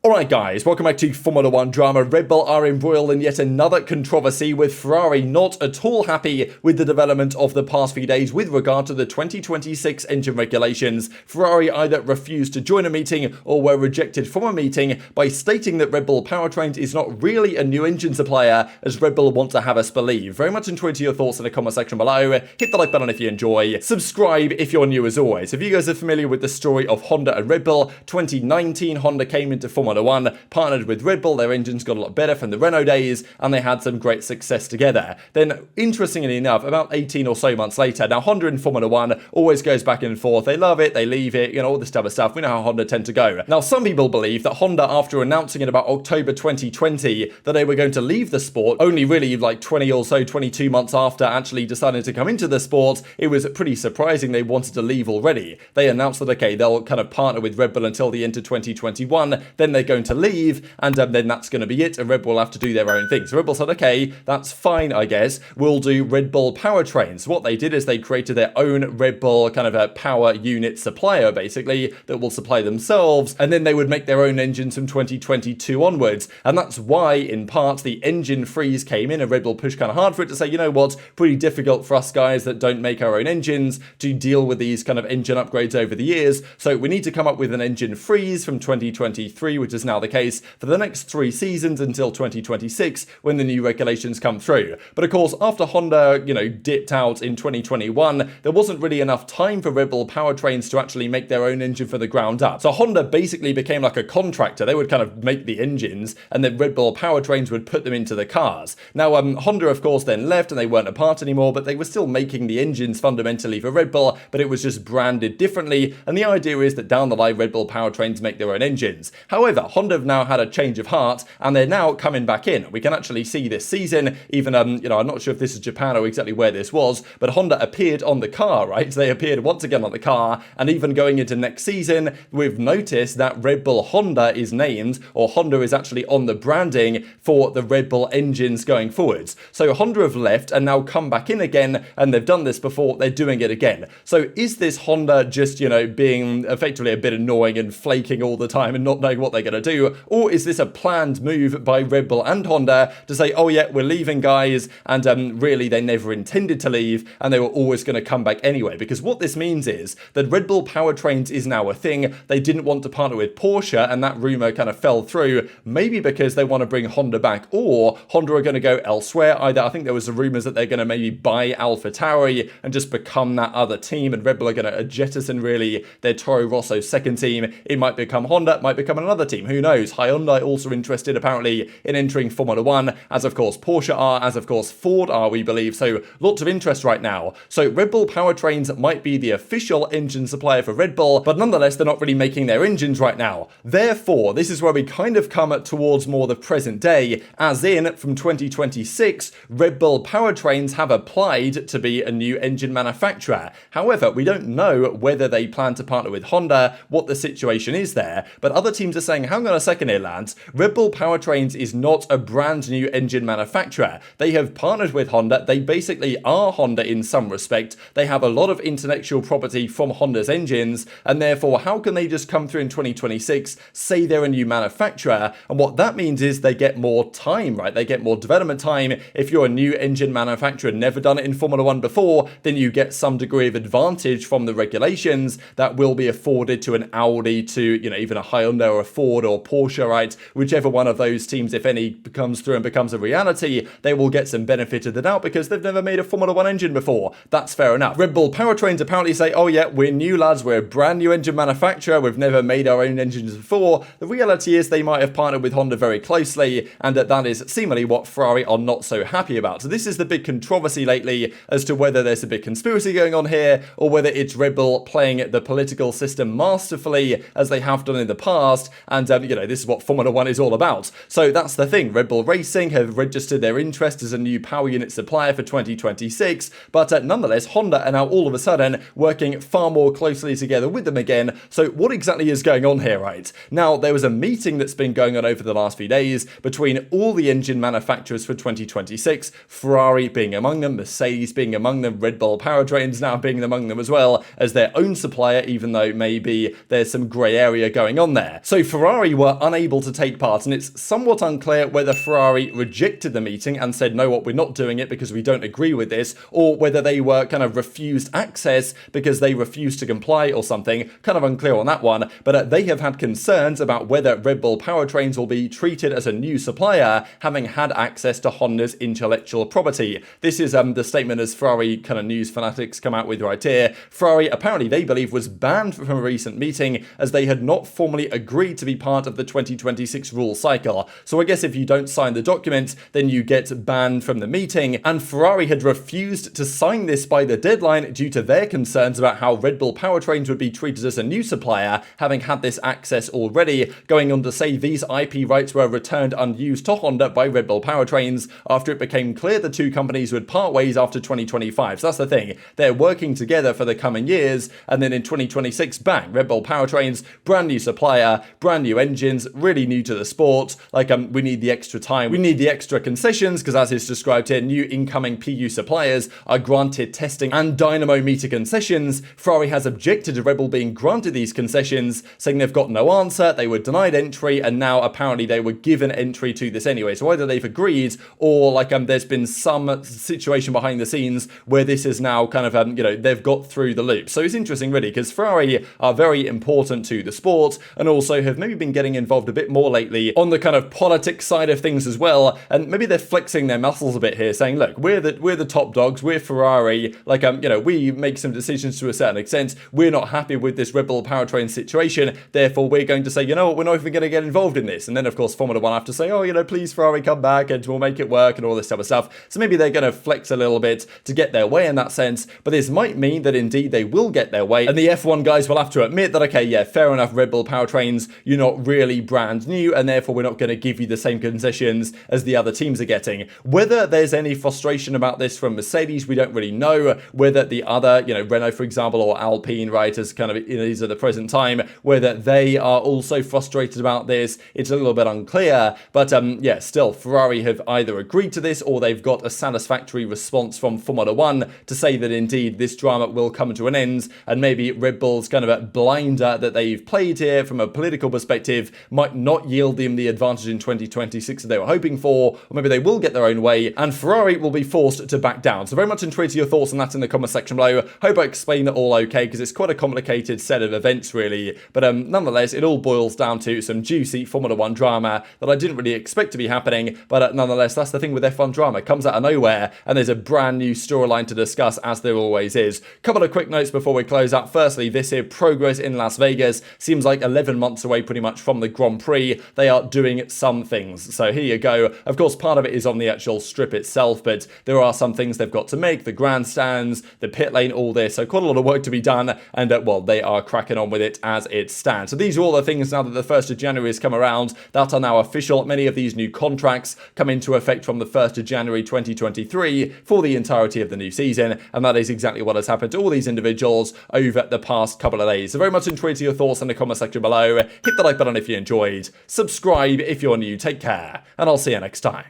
Alright guys, welcome back to Formula 1 drama. Red Bull are embroiled in yet another controversy, with Ferrari not at all happy with the development of the past few days with regard to the 2026 engine regulations. Ferrari either refused to join a meeting or were rejected from a meeting by stating that Red Bull Powertrains is not really a new engine supplier, as Red Bull want to have us believe. Very much enjoy your thoughts in the comment section below. Hit the like button if you enjoy. Subscribe if you're new as always. If you guys are familiar with the story of Honda and Red Bull, 2019 Honda came into Formula 1, partnered with Red Bull. Their engines got a lot better from the Renault days, and they had some great success together. Then, interestingly enough, about 18 or so months later, now Honda in Formula 1 always goes back and forth. They love it, they leave it, all this type of stuff. We know how Honda tend to go. Now, some people believe that Honda, after announcing in about October 2020 that they were going to leave the sport, only really like 20 or so, 22 months after actually deciding to come into the sport, it was pretty surprising they wanted to leave already. They announced that, okay, they'll kind of partner with Red Bull until the end of 2021, then they're going to leave, and then that's going to be it, and Red Bull will have to do their own thing. So Red Bull said, okay, that's fine, I guess. We'll do Red Bull Powertrains. What they did is they created their own Red Bull kind of a power unit supplier, basically, that will supply themselves, and then they would make their own engines from 2022 onwards. And that's why, in part, the engine freeze came in, and Red Bull pushed kind of hard for it to say, you know what, pretty difficult for us guys that don't make our own engines to deal with these kind of engine upgrades over the years. So we need to come up with an engine freeze from 2023, which is now the case for the next 3 seasons until 2026 when the new regulations come through. But of course, after Honda, dipped out in 2021, there wasn't really enough time for Red Bull Powertrains to actually make their own engine from the ground up. So Honda basically became like a contractor. They would kind of make the engines, and then Red Bull Powertrains would put them into the cars. Now, Honda, of course, then left, and they weren't a part anymore, but they were still making the engines fundamentally for Red Bull, but it was just branded differently. And the idea is that down the line, Red Bull Powertrains make their own engines. However, Honda have now had a change of heart, and they're now coming back in. We can actually see this season, even, I'm not sure if this is Japan or exactly where this was, but Honda appeared on the car, right? They appeared once again on the car, and even going into next season, we've noticed that Red Bull Honda is named, or Honda is actually on the branding for the Red Bull engines going forwards. So Honda have left and now come back in again, and they've done this before, they're doing it again. So is this Honda just, being effectively a bit annoying and flaking all the time and not knowing what they're going to do? Or is this a planned move by Red Bull and Honda to say, oh yeah, we're leaving guys, and really they never intended to leave, and they were always going to come back anyway? Because what this means is that Red Bull Powertrains is now a thing. They didn't want to partner with Porsche, and that rumor kind of fell through, maybe because they want to bring Honda back, or Honda are going to go elsewhere. Either, I think there was the rumors that they're going to maybe buy Alfa Tauri and just become that other team, and Red Bull are going to jettison really their Toro Rosso second team. It might become Honda, it might become another team, who knows? Hyundai also interested apparently in entering Formula 1, as of course Porsche are, as of course Ford are, we believe. So lots of interest right now. So Red Bull Powertrains might be the official engine supplier for Red Bull, but nonetheless they're not really making their engines right now. Therefore, this is where we kind of come towards more the present day, as in from 2026 Red Bull Powertrains have applied to be a new engine manufacturer. However, we don't know whether they plan to partner with Honda, what the situation is there, but other teams are saying, hang on a second here lads, Red Bull Powertrains is not a brand new engine manufacturer. They have partnered with Honda. They basically are Honda in some respect. They have a lot of intellectual property from Honda's engines, and therefore how can they just come through in 2026, say they're a new manufacturer? And what that means is they get more time, right? They get more development time. If you're a new engine manufacturer, never done it in Formula 1 before, then you get some degree of advantage from the regulations that will be afforded to an Audi, to even a Hyundai or a Ford or Porsche, right? Whichever one of those teams, if any, comes through and becomes a reality, they will get some benefit of the doubt because they've never made a Formula 1 engine before. That's fair enough. Red Bull Powertrains apparently say, oh yeah, we're new lads, we're a brand new engine manufacturer, we've never made our own engines before. The reality is they might have partnered with Honda very closely, and that is seemingly what Ferrari are not so happy about. So this is the big controversy lately as to whether there's a big conspiracy going on here, or whether it's Red Bull playing the political system masterfully as they have done in the past, and this is what Formula 1 is all about. So that's the thing. Red Bull Racing have registered their interest as a new power unit supplier for 2026, but nonetheless Honda are now all of a sudden working far more closely together with them again. So what exactly is going on here, right? Now, there was a meeting that's been going on over the last few days between all the engine manufacturers for 2026, Ferrari being among them, Mercedes being among them, Red Bull Powertrains now being among them as well as their own supplier, even though maybe there's some grey area going on there. So Ferrari Ferrari were unable to take part, and it's somewhat unclear whether Ferrari rejected the meeting and said, no, what, we're not doing it because we don't agree with this, or whether they were kind of refused access because they refused to comply or something. Kind of unclear on that one, but they have had concerns about whether Red Bull powertrains will be treated as a new supplier, having had access to Honda's intellectual property. This is the statement as Ferrari kind of news fanatics come out with right here. Ferrari, apparently they believe, was banned from a recent meeting as they had not formally agreed to be part of the 2026 rule cycle. So I guess if you don't sign the document, then you get banned from the meeting, and Ferrari had refused to sign this by the deadline due to their concerns about how Red Bull powertrains would be treated as a new supplier, having had this access already, going on to say these IP rights were returned unused to Honda by Red Bull powertrains after it became clear the two companies would part ways after 2025. So that's the thing, they're working together for the coming years, and then in 2026, bang, Red Bull powertrains, brand new supplier, brand new engines, really new to the sport. Like, we need the extra time, we need the extra concessions, because as is described here, new incoming PU suppliers are granted testing and dynamo meter concessions. Ferrari has objected to Red Bull being granted these concessions, saying they've got no answer, they were denied entry, and now apparently they were given entry to this anyway. So either they've agreed, or like there's been some situation behind the scenes where this is now kind of they've got through the loop. So it's interesting really, because Ferrari are very important to the sport, and also have maybe been getting involved a bit more lately on the kind of politics side of things as well, and maybe they're flexing their muscles a bit here, saying, look, we're the top dogs, we're Ferrari, like we make some decisions to a certain extent, we're not happy with this Red Bull powertrain situation, therefore we're going to say, you know what, we're not even going to get involved in this. And then of course Formula 1 have to say, oh, please Ferrari, come back and we'll make it work and all this type of stuff. So maybe they're going to flex a little bit to get their way in that sense, but this might mean that indeed they will get their way, and the F1 guys will have to admit that, okay, yeah, fair enough, Red Bull powertrains, you're not really brand new, and therefore we're not going to give you the same concessions as the other teams are getting. Whether there's any frustration about this from Mercedes, we don't really know. Whether the other, Renault, for example, or Alpine, right, as kind of it is at the present time, whether they are also frustrated about this, it's a little bit unclear. But yeah, still, Ferrari have either agreed to this, or they've got a satisfactory response from Formula 1 to say that indeed this drama will come to an end, and maybe Red Bull's kind of a blinder that they've played here from a political perspective might not yield them the advantage in 2026 that they were hoping for, or maybe they will get their own way, and Ferrari will be forced to back down. So very much intrigued to your thoughts on that in the comment section below. Hope I explained it all okay, because it's quite a complicated set of events really, but nonetheless, it all boils down to some juicy Formula 1 drama that I didn't really expect to be happening, but nonetheless, that's the thing with F1 drama, it comes out of nowhere, and there's a brand new storyline to discuss, as there always is. Couple of quick notes before we close out. Firstly, this here progress in Las Vegas seems like 11 months away pretty much from the Grand Prix. They are doing some things, so here you go. Of course, part of it is on the actual strip itself, but there are some things they've got to make, the grandstands, the pit lane, all this, so quite a lot of work to be done, and well, they are cracking on with it as it stands. So these are all the things now that the 1st of January has come around that are now official. Many of these new contracts come into effect from the 1st of January 2023 for the entirety of the new season, and that is exactly what has happened to all these individuals over the past couple of days. So very much intrigued to your thoughts in the comment section below. Hit the like button if you enjoyed, subscribe if you're new, take care, and I'll see you next time.